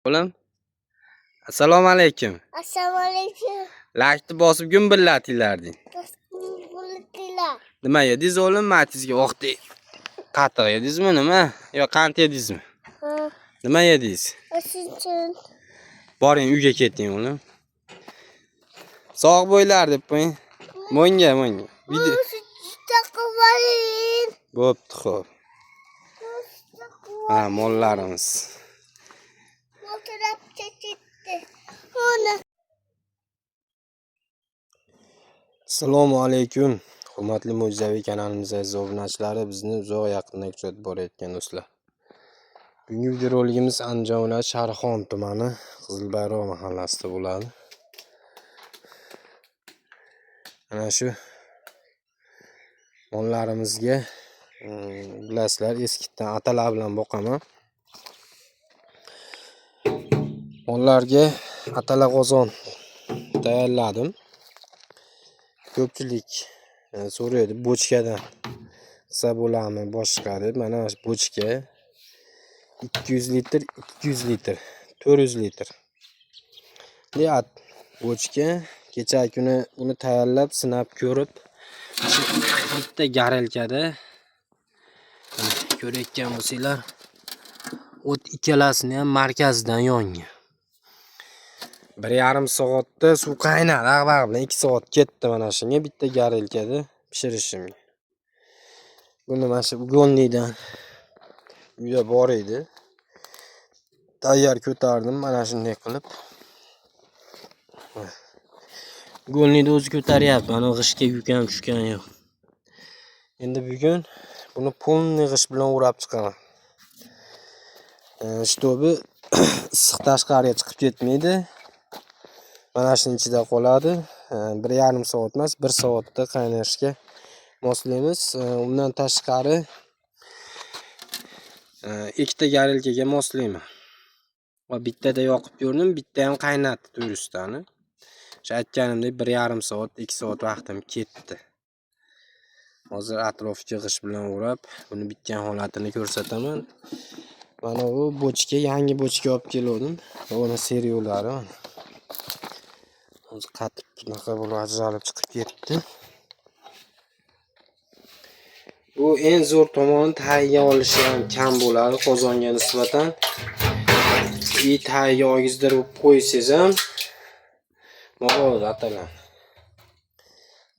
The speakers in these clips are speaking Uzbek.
Oğlum, assalomu alaykum. Assalomu alaykum. Lashni bosib gumbillatinglarding. Gumbillatinglar. Nima yedingiz o'g'lim? Matizga vaqti qatiq yedingizmi nima? Yo, qand yedingizmi? Ha, Nima yedingiz? o'shin. Boring uyga keting o'g'lim. Sog' bo'ylar deb qo'ying. Mo'nga. Video. Taqvaling. Bo'pti, xo'p. Ha, mollarimiz. Motorab ketdi. Ona. Assalomu alaykum. Hurmatli Mo'jizaviy kanalimiz aziz obunachilari, bizni uzoq yaqindan kuzatib borayotgan do'stlar. Bugungi videoroligimiz Andijon viloyati Sharxon tumani Qizilbayroq mahallasida bo'ladi. Ana shu mollarimizga bilasizlar, eskitdan atalar bilan boqaman. Mollarga atala qozon tayyorladim. Ko'pchilik so'raydi, bochkadan qilsa bo'ladimi, boshqa deb. Mana shu bochka 200 litr, 200 litr, 400 litr. Deyat bochka. Kecha kuni uni tayyorlab, sinab ko'rib, bitta garelkada ko'rayotgan bo'lsanglar, o't ikkalasini ham markazdan yongan. 1,5 soatda suv qaynadi, ag'bag' bilan 2 soat ketdi mana shunga bitta garelkada pishirishimga. Buni mana shu ugonlidan uyda bor edi. Tayyor ko'tardim mana shunday qilib. Ugonlida o'zi ko'taryapti, mana g'ishga yukam tushgan yo'q. Endi bugun buni polni g'ish bilan o'rab chiqaman. Shtobi issiq tashqariga chiqib ketmaydi. Mana shuning ichida qoladi. 1,5 soat emas, 1 soatda qaynashga moslaymiz. Undan tashqari ikkita garelkaga moslayman. Va bittada yoqib ko'rdim, bitta ham qaynatdi turistani. O'sha aytganimdek 1,5 soat, 2 soat vaqtim ketdi. Hozir atrofiga g'ish bilan o'rab, buni bitgan holatini ko'rsataman. Mana bu bochka, yangi bochka olib keldim. Buni seriyolari mana. Hozir qatib bunaqa bo'lib ajralib chiqib ketdi. Bu eng zo'r tomoni tagiga olishi ham kam bo'ladi qozonga nisbatan. Tagiga ogizdirib qo'ysangiz ham bo'ladi atalan.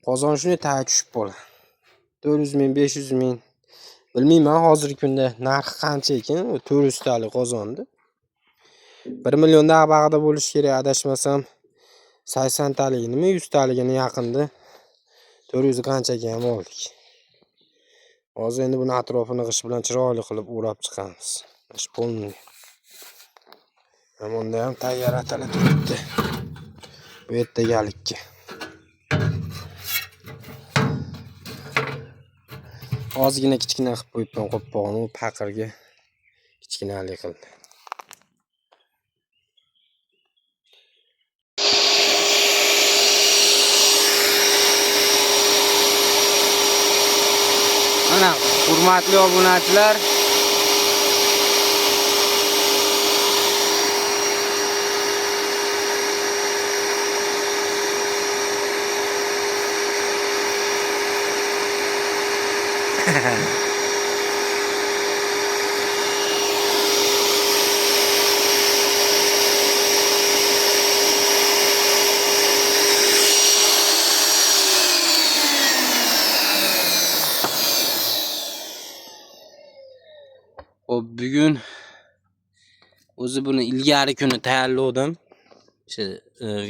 Qozon shunday tagi tushib qoladi. 400 ming, 500 ming. Bilmayman hozirgi kunda narxi qancha ekan, 400 talik qozonni. 1 millionda bag'da bo'lish kerak, adashmasam 80 taligini, 100 taligini yaqinda 400 qanchaga ham oldik. Hozir endi buni atrofini g'ish bilan chiroyli qilib o'rab chiqamiz. Mana polni. Amonda ham tayyor atala turibdi. Bu yerdagilikka. Ozgina kichkina qilib qo'yibman qo'ppog'ini, u paqirga kichkinalik qildi. Mana hurmatli obunachilar, bugun o'zi buni ilgari kuni tayyorladim. O'sha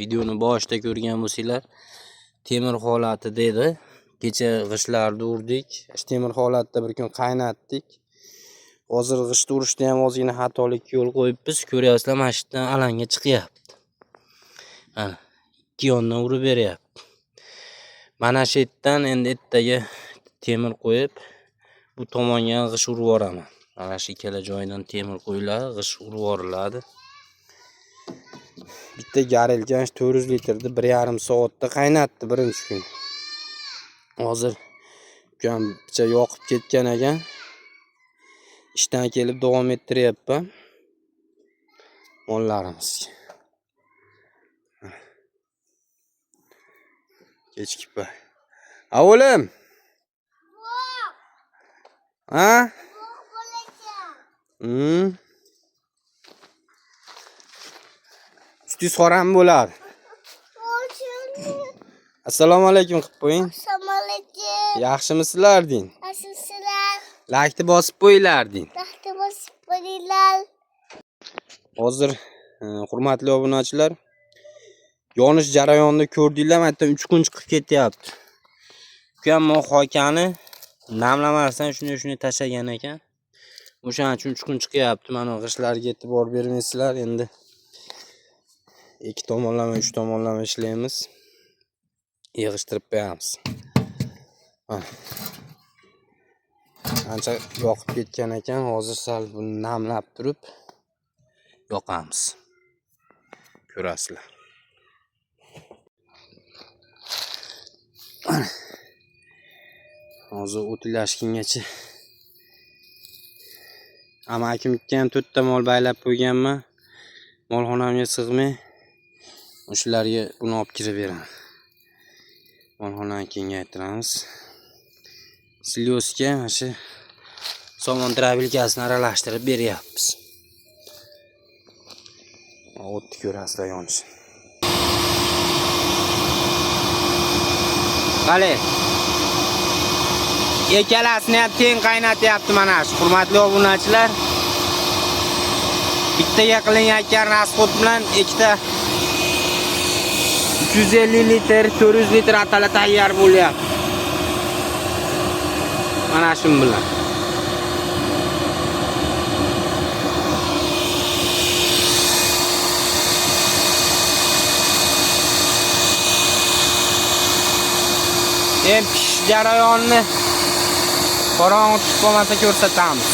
videoni boshida ko'rgan bo'lsanglar, temir holati dedi. Kecha g'ishlarni urdik. Temir holatda bir kun qaynatdik. Hozir g'ishni urishda ham ozgina xatolik yo'l qo'yibmiz. Ko'ryapsizlar, mana shu yerdan alanga chiqyapti. Mana ikki yondan urib beryapti. Mana shu yerdan endi ertaga temir qo'yib, bu tomonga g'ish urib yuboraman. Mana shu ikkala joydan temir qo'yiladi, g'ish urib yuboriladi. Bitta garelka 400 litrni 1,5 soatda qaynatdi birinchi kun. Hozir ukamcha yoqib ketgan ekan. Ishdan kelib davom ettiryapman. mollarimizga. Kechki pay. O'g'lim. Ha? Ustiz xoram bo'ladi. Assalomu alaykum qilib qo'ying. Assalomu alaykum. Yaxshimisizlar deng? Yaxshisizlar? Laykni bosib qo'yinglar deng. Taxta bosib qo'yinglar. Hozir hurmatli obunachilar, yonish jarayonini ko'rdinglar, men 3 kun chiqib ketyapti. Ukam mohokani namlamasdan shunday tashlagan ekan. O'shaning uchun 3 kun chiqyapti. Mana g'ishlarga e'tibor bermaysizlar. Endi 2 tomonlama, 3 tomonlama ishlaymiz. Yig'ishtirib qo'yamiz. Ancha yoqib ketgan ekan. Hozir sal buni namlab turib yoqamiz. Ko'rasizlar. Hozir o'tilashgungacha amakimga ham 4 ta mol baylab qo'yganman. Molxonamga sig'may o'shalarga buni olib kirib beraman. Molxonani kengaytiramiz. Silyosga mana shu somon trabilkasini aralashtirib beryapmiz. O'tni ko'rasizlar yonish. Qale. Ikkalasini ham teng qaynatyapti mana shu hurmatli obunachilar. Bittaga qilinayotgan rasxod bilan ikkita 350 litr, 400 litr atala tayyor bo'lyapti. Mana shu bilan. Pishish jarayonini qorong'i tushib qolmasa ko'rsatamiz.